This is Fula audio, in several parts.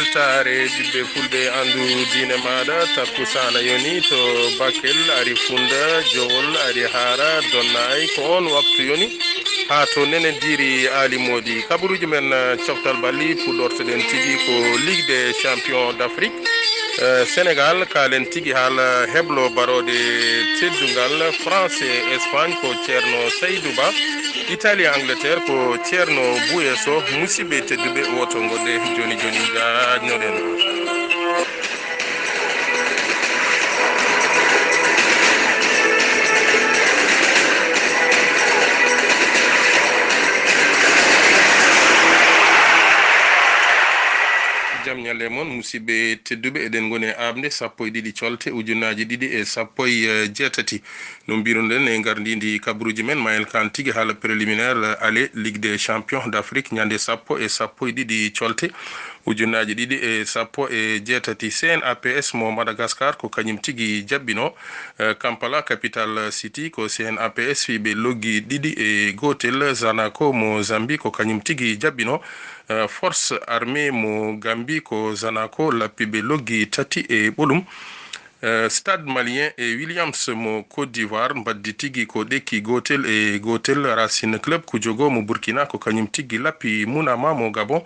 weltare jibbe fulbe andu dine mada takusana yoni to bakel ari funda jowol ari hara donnay ko on waktu yoni ha to nene diri ali modi kaburuji men coftal balli pudortoden tigi ko Ligue des champions d'Afrique Sénégal kalen tigi hala heblo barode teddungal France et Espagne ko Thierno Seydou Ba Italie Angleterre ko Thierno Bouyeso musibe teddube woto ngode joni ga nyoden jam nyalle mon musibe teddube eden gone abde sappo e didi colte ujunaji didi e sappo e jetati no birunden e gardindi kabruji men mayel kan tigi hala préliminaire aller Ligue des champions d'Afrique nyande sappo e didi colte ujunaji didi e sappo e jetati CNAPS mo Madagascar ko kanyum tigi jabbino Kampala capital city ko CNAPS fi be loggi didi e gotel Zanaco mo Zambie ko kanyum tigi jabbino force armée mo Gambie ko Zanaco lappibe loggi tati e bolum Stade malien e Williams mo Côte d'Ivoire mbaddi tigi ko deki gotel Racine Club ku jogo mo Burkina ko kanyum tigi lappi Munama mo Gabon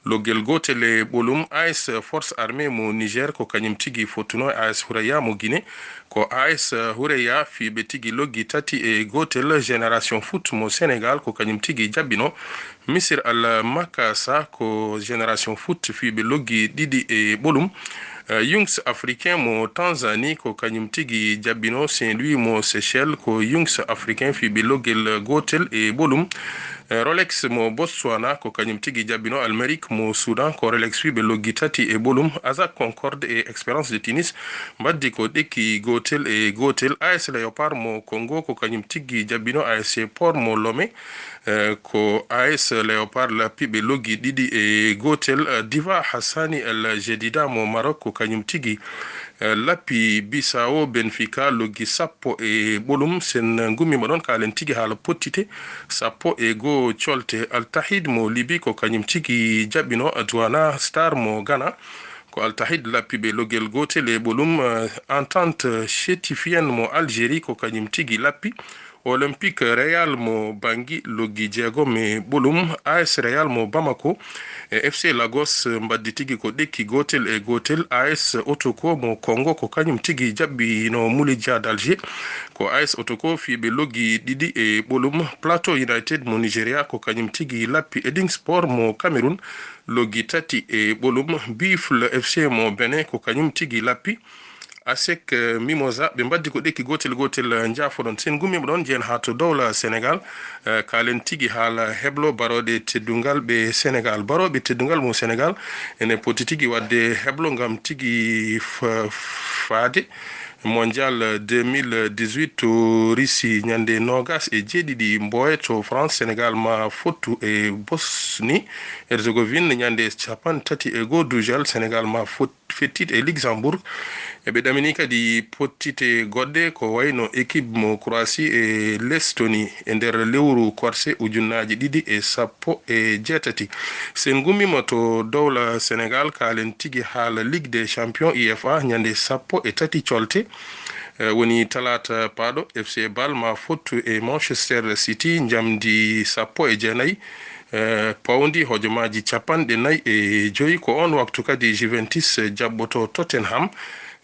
logel gotel e bolum AS force armée mo Niger ko kanyum tigi fotuno AS Houreya mo Guinée ko AS Houreya fi be tigi loggi tati e gotel Génération Foot mo Sénégal ko kanyum tigi jabbino Misir al Makassa ko Génération Foot fi be loggi didi e bolum Youngs africain mo Tanzanie ko kanyum tigi jabbino Saint-Louis mo Seychelles ko Youngs africain fi be logel gotel e bolum Rolex mo Botswana ko kanyum tigi jabbino Almeric mo Soudan ko Rolex fi be loggi tati e bolum Azak Concorde et Espérance de Tunis mbaddi ko deki gotel e gotel AS Léopard mo Congo ko kanyum tigi jabbino AS Port mo Lomé ko AS Léopard lappi be loggi didi e gotel Diva Hassani El Jedida mo Maroc ko kanyum tigi lappi Bissau Benfica loggi sappo e bolum sen ngumi modon kalen tigi hala pottite sappo e go colte Al Tahid mo Libi ko kanyum tigi jabbino Douala Star mo Ghana ko Al Tahid lappi be logel gotel e bolum Entente Chetifienne mo Algérie ko kanyum tigi lappi Olympique Real mo Bangui loggi jeego me bolum AS Real mo Bamako FC Lagos mbaddi tigi ko deki gotel e gotel AS Otoko mo Congo ko kanyum tigi jabbi no Moulidja d'Alger ko AS Otoko fi be loggi didi e bolum Plateau United mo Nigeria ko kanyum tigi lappi Eding Sport mo Cameroun loggi tati e bolum Bifle FC mo Benin ko kanyum tigi lappi ASEC Mimosa be mbaddi ko deki gotel njafodon sen gumi don jen ha to dowla Sénégal kalen tigi hala heblo barode teddungal be Sénégal barobe teddungal mo Sénégal ene poti tigi wadde heblo ngam tigi faade mondial 2018 to Russie nyande nogas e jedidi mboye to France Sénégal ma fotu e Bosnie Herzégovine nyande chapan tati e godujal Sénégal ma fetit e Luxembourg e be damini kadi pottite godde ko wayno équipe mo Croatie e l'Estonie e nder lewru korse ujunnaji didi e sappo e jetati sen gummima to dowla Sénégal kalen tigi hala Ligue des champions UEFA nyande sappo e tati colte woni talata paɗo FC Bâle ma fottu e Manchester City jamdi sappo e jeenayi pawndi hojomaji capanɗe nayi e joyi ko on waktu kadi Juventus jabboto Tottenham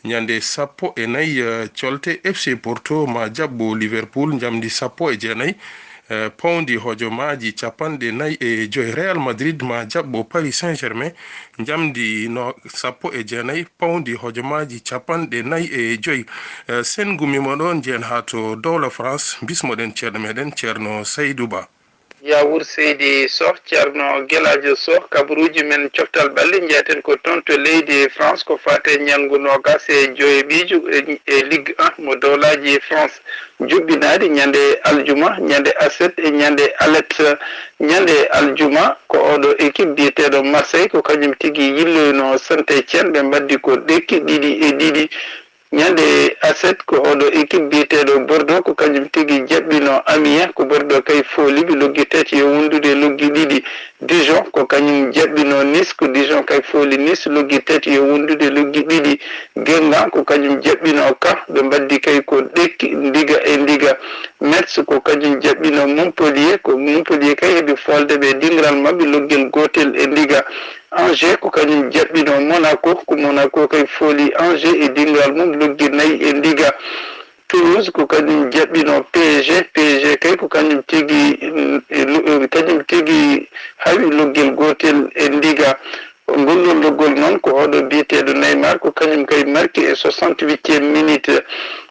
nyande sappo e nayi colte FC Porto ma jabbo Liverpool jamdi sappo e jeenayi pawndi hojomaji capanɗe nayi e joyi Real Madrid ma jabbo Paris Saint-Germain jamdi no sappo e jeenayi pawndi hojomaji capanɗe nayi e joyi sen gumimo ɗon jeen ha to dowla France bismoɗen ceerno meɗen ceerno Saydou Ba Yawur Seydi Sow Ceerno Gueladio Sow kabaruji men coftal balle jeeten ko toon to leydi France ko fate ñalngu nogas e joyi ɓiiju e Ligue 1 mo dowlaji France juɓɓinaɗi ñande aljuma ñande aset e ñande alet ñande aljuma ko oɗo équipe biyeteɗo Marseille ko kañum tigui yilloyno Saint-Étienne ɓe mbaddi ko ɗekki ɗiɗi e ɗiɗi ñande aset ko oɗo équipe biyeteɗo Bordeaux ko kañum tigui jaɓɓino Amiens ko Bordeaux kay fooliɓe loggi tati e wondude loggi ɗiɗi Dijon ko kañum jaɓɓino Nice ko Dijon kay fooli Nice luggi tati e wondude luggi ɗiɗi. Genga ko kañum jaɓɓino ka ɓe mbaddi kay ko ɗekki ndiga e ndiga. Metz ko kañum jaɓɓino Montpellier ko Montpellier kay heɓi folde ɓe dingral mabɓe loggel gotel e ndiga. Angers ko kañum jaɓɓino Monaco ko Monaco kay fooli Angers e dingral mum luggi 4 e ndiga. Toulouse ko kañum jaɓɓino PSG kay ko kañum tigi hawi loggel gotel e ndiga. Ngolɗol loggol noon ko oɗo biyeteɗo Neymar ko kañum kay marki e 68e minute.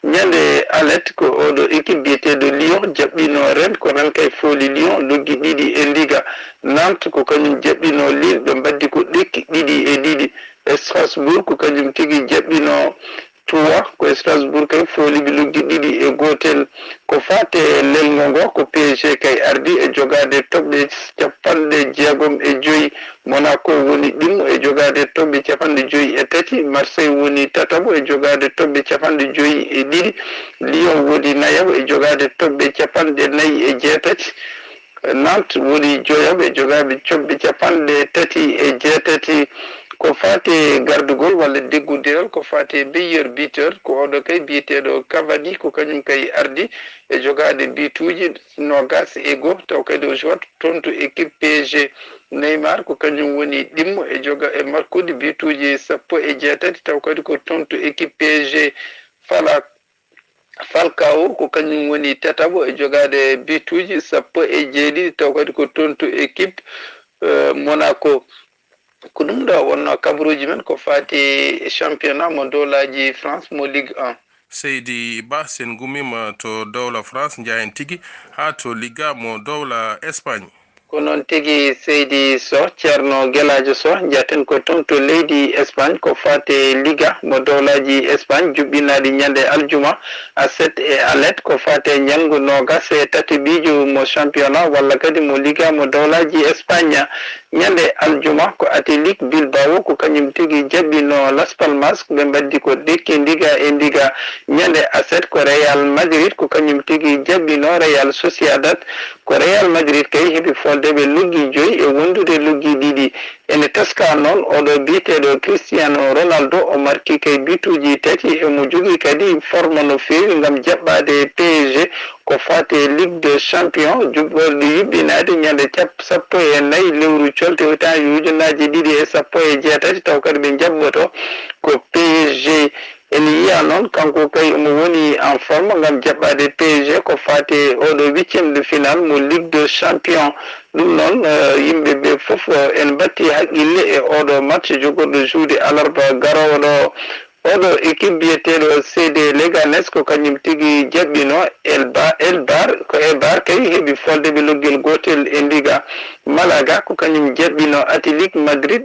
Ñande alet ko oɗo équipe biyeteɗo Lyon jaɓɓino Rennes ko Rennes kay fooli Lyon loggi 2 e ndiga. Nantes ko kañum jaɓɓino Lille ɓe mbaddi ko ɗekki 2 e ɗiɗi. Strasbourg ko kañum tigi jaɓɓino Troyes ko Strasbourg kay fooli ɓe luggi 2 e gotel. Ko fate lelgo ngo ko PSG kay ardi e jogade toɓɓe 65. Monaco woni ɗimmo e jogade toɓɓe 53. Marseille woni tatabo e jogade toɓɓe 52. Lyon woni nayabo e jogade toɓɓe 48. Nantes woni joyabo e jogaɓe toɓɓe 38. Ko fate gardugol walla deggudiral ko fate meilleur buteur ko oɗo kay biyeteɗo Cavani ko kañum kay ardi e jogade bituji 21 taw kadi o jouat toon to équipe PSG. Neymar ko kañum woni ɗimmo e joga e markude bituji 16 taw kadi ko toon to équipe PSG. Falcao ko kañum woni tatabo e jogade bituji 17 taw kadi ko toon to équipe Monaco. Ko ɗum ɗo wonno kabaruji men ko fati championnat mo dowlaji France mo Ligue 1. Seydi Ba sen gumima to dowla France jahen tigi ha to Liga mo dowla Espagne. Ko noon tigi Seydi Sow ceerno Guelajo Sow jaten ko toon to leydi Espagne ko fate Liga mo dowlaji Espagne juɓɓinaɗi ñande aljuma aset e alet ko fate ñangu nogas e tati biiju mo championnat walla kadi mo Liga mo dowlaji Espagne. Ñande aljuma ko Athletic Bilbao ko kañum tigi jaɓɓino Las Palmas ɓe mbaddi ko ɗekki ndiga e ndiga. Ñande aset ko Real Madrid ko kañum tigi jaɓɓino Real Sociedad ko Real Madrid kay heɓi folde ɓe luggi 5 e wondude luggi 2. ene taska noon oɗo biyeteɗo Cristiano Ronaldo o marki kay bituji 3 emo jogui kadi forme no fewi gam jaɓɓade PSG ko fate Ligue des Champions juɓɓorde yuɓɓinade ñande 14 lewru colte utaji ujunaji 2018 taw kadi ɓe jaɓɓoto ko PSG. ene yiya noon kanko kay omo woni en forme gam jaɓɓade PSG ko fate oɗo 8e de finale mo Ligue des Champions. ɗum noon yimɓeɓe foof en batti haqqille e oɗo match jogorɗo juude alarba garowo ɗo. oɗo équipe biyeteɗo CD Leganés ko kañum tigi jaɓɓino Elbar ko Elbar kay heeɓi folde ɓe loggel gotel e ndiga. Malaga ko kañum jaɓɓino Atlético Madrid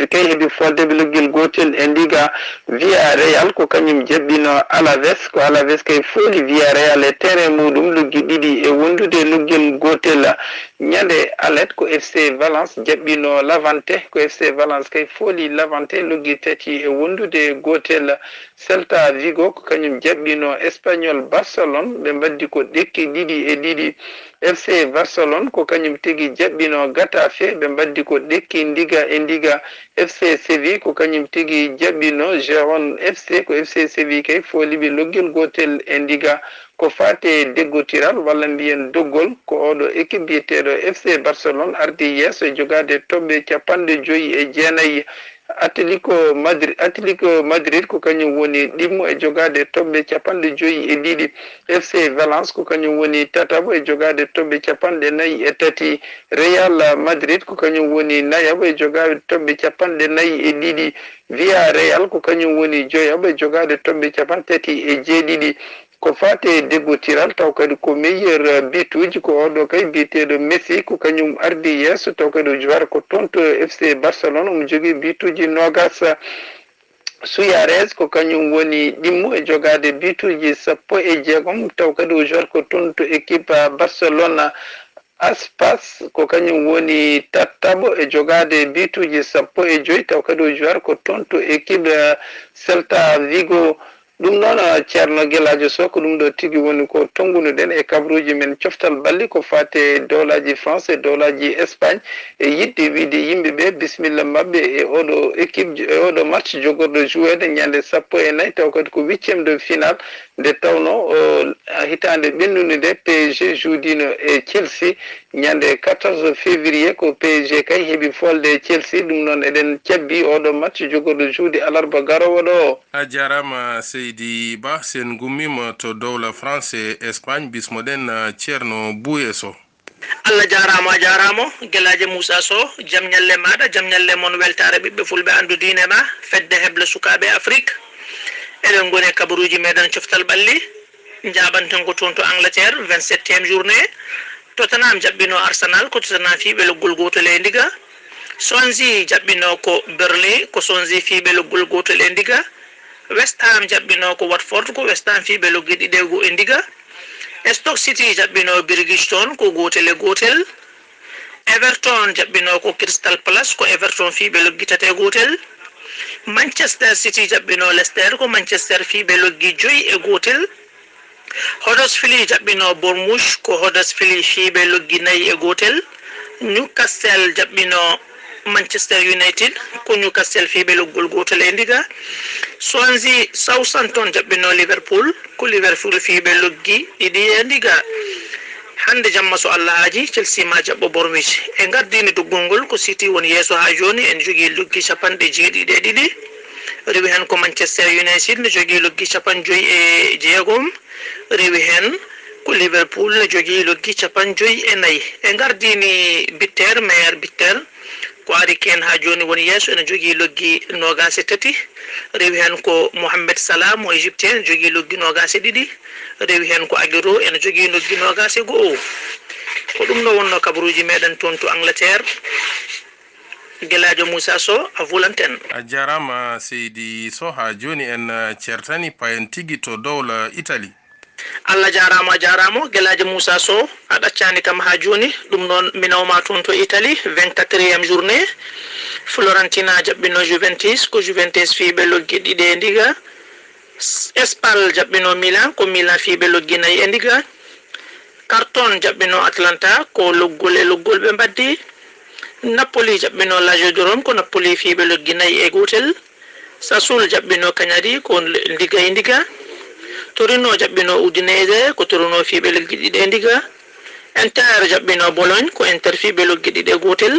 kay heeɓi folde ɓe loggel gotel e ndiga. Villarreal ko kañum jaɓɓino Alaves ko Alaves kay fooli Villarreal e terrain muɗum luggi 2 e wondude loggel gotel. ñande alet ko FC Valence jaɓɓino Levante ko FC Valence kay fooli Levante luggi 3 e wondude gotel. Celta Vigo ko kañum jaɓɓino Espagnol Barcelone ɓe mbaddi ko ɗekki 2 e 2. FC Barcelone ko kañum tigi jaɓɓino Getafe ɓe mbaddi ko ɗekki ndiga e ndiga. FC Séville ko kañum tigi jaɓɓino Gérone FC ko FC Séville kay fooliɓe loggel gotel e ndiga. ko fate deggotiral walla mbiyen doggol ko oɗo équipe biyeteɗo FC Barcelone ardi yeeso e jogade toɓɓe 59. Atlético Madrid ko kañum woni ɗimmo e jogade toɓɓe 52. FC Valence ko kañum woni tatabo e jogade toɓɓe 43. Real Madrid ko kañum woni nayabo e jogade toɓɓe 42. Villarreal ko kañum woni joyabo e jogade toɓɓe 37. ko fate deggotiral taw kadi ko meilleur bituji ko oɗo kay biyeteɗo Messi ko kañum ardi yeeso taw kadi o joueur ko toon to FC Barcelone omo jogui bituji 20. Suarez ko kañum woni ɗimmo e jogade bituji 16 taw kadi o joueur ko toon to équipe Barcelone. Aspas ko kañum woni tattabo e jogade bituji 15 taw kadi o joueur ko toon to équipe Celta Vigo. ɗum noon ceerno Gueladio Sow ko ɗum ɗo tigi woni ko tongunuɗen e kabruji men coftal balli ko fate dowlaji France e dowlaji Espagne e yidde wiide yimɓeɓe bisimilla mabɓe e oɗo équipe e oɗo match jogorɗo jouede ñande 14 taw kadi ko 8e de finale nde tawno hitande ɓennude nde PSG joudino e Chelsea ñande 14 février ko PSG kay heeɓi folde Chelsea ɗum noon eɗen cabbi oɗo match jogorɗo juuɗe alarba garowo ɗo. a jarama Seydi Ba sen gummima to dowla France e Espagne bismoɗen ceerno Bouye Sow. Allah jarama a jarama Guelaji Moussa Sow jam ñalle maɗa jam ñalle moon weltare ɓiɓɓe fulɓe andudine ma fedde heble sukaɓe Afrique eɗen goni kabaruji meɗen coftal ɓalli jaɓanten ko toon to Angleterre 27e journée Tottenham jaɓɓino Arsenal ko Tottenham fiɓe loggol gotol e ndiga Swansea jaɓɓino ko Burnley ko Swansea fiɓe loggol gotol e ndiga West Ham jaɓɓino ko Watford ko West Ham fiɓe loggi ɗiɗego e ndiga Stoke City jaɓɓino Bridgestone ko gotel e gotel Everton jaɓɓino ko Crystal Palace ko Everton fiɓe loggi tate gotel Manchester City jaɓɓino Leicester ko Manchester fiɓe loggi 5 e gotel Huddersfield jaɓɓino Bournemouth ko Huddersfield fiɓe loggi 4 e gotel Newcastle jaɓɓino Manchester United ko Newcastle fiɓe loggol gotel e ndiga Swansea Southampton jaɓɓino Liverpool ko Liverpool fiɓe loggi ɗiɗi e ndiga hande jamma so Allah haaji Chelsea ma jaɓɓo Bournemouth e gardini doggol ngol ko City woni yeeso ha joni en jogui loggi 50 rewi hen ko Manchester United ne jogui loggi 56 rewi hen ko Liverpool ne jogui loggi 54 e gardini bitter meilleur bitter ko Harry Kane ha joni woni yeeso ene jogui loggi 23 rewi hen ko Mohamed Salah mo égyptien jogui loggi 22 rewi hen ko Aguero ene jogui loggi 21 ko ɗum no wonno kabaruji meɗen toon to Angleterre Gueladio Moussa Sow a volanten a jarama Seydi Sow ha joni en certani payen tigui to dowla Italie. Allah jarama a jarama Guelaji Moussa Sow a ɗaccani kam ha joni ɗum noon minawma toon to Italie 24e journée Florentina jaɓɓino Juventus ko Juventus fiɓe loggi ɗiɗi e ndiga Spal jaɓɓino Milan ko Milan fiɓe loggi 4 e ndiga Carton jaɓɓino Atlanta ko loggol e loggol ɓe mbaddi Napoli jaɓɓino Lazio de Rome ko Napoli fiɓe loggi 4 e gotel Sassuolo jaɓɓino Cagliari ko ndiga e ndiga Torino jaɓɓino Udinese ko Torino fiɓe loggi ɗiɗi e ndiga Inter jaɓɓino Bologne ko Inter fiɓe loggi ɗiɗi e gotel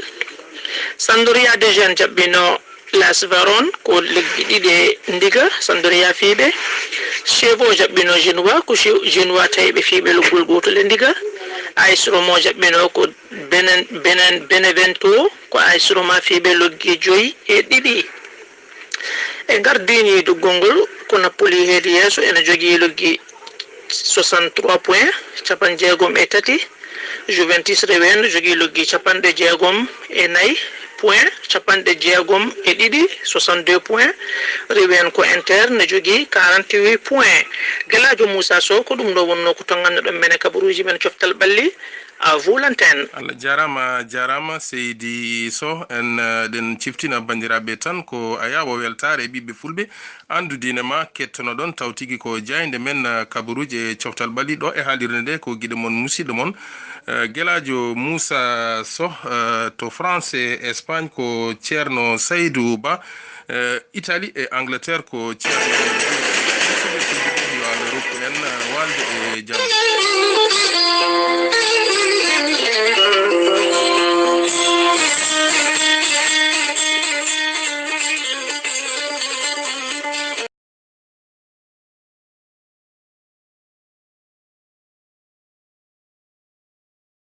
Sampdoria de Gênes jaɓɓino Las Verona ko loggi ɗiɗi e ndiga Sampdoria fiɓe Chievo jaɓɓino Genoa ko Genoa tawiɓe fiɓe loggol gotol e ndiga AS Roma jaɓɓino ko Benevento ko AS Roma fiɓe loggi 5 e ɗiɗi e gardini doggol ngol ko Napoli heedi yeeso ene jogui loggi 63 points 63 Juventus rewi hen jogui loggi 64 points 62 62 points rewi hen ko Inter ne jogui 48 points Gueladio Moussa Sow ko ɗum ɗo wonno ko tongannoɗon mene kabaruji men coftal ɓalli a vulanten Allah jarama Seydi Sow en den ciftina bandiraɓe tan ko a yawa weltare e ɓiɓɓe fulɓe andudine ma kettono ɗon taw tigui ko jayde men kabaruji e coftal ɓalli ɗo e haalirde nde ko guiɗo mon musidɗo mon Gueladio Moussa Sow to France e Espagne ko ceerno Saydou Ba Italie e Angleterre ko ceerno yo Allah rokku en walde e jam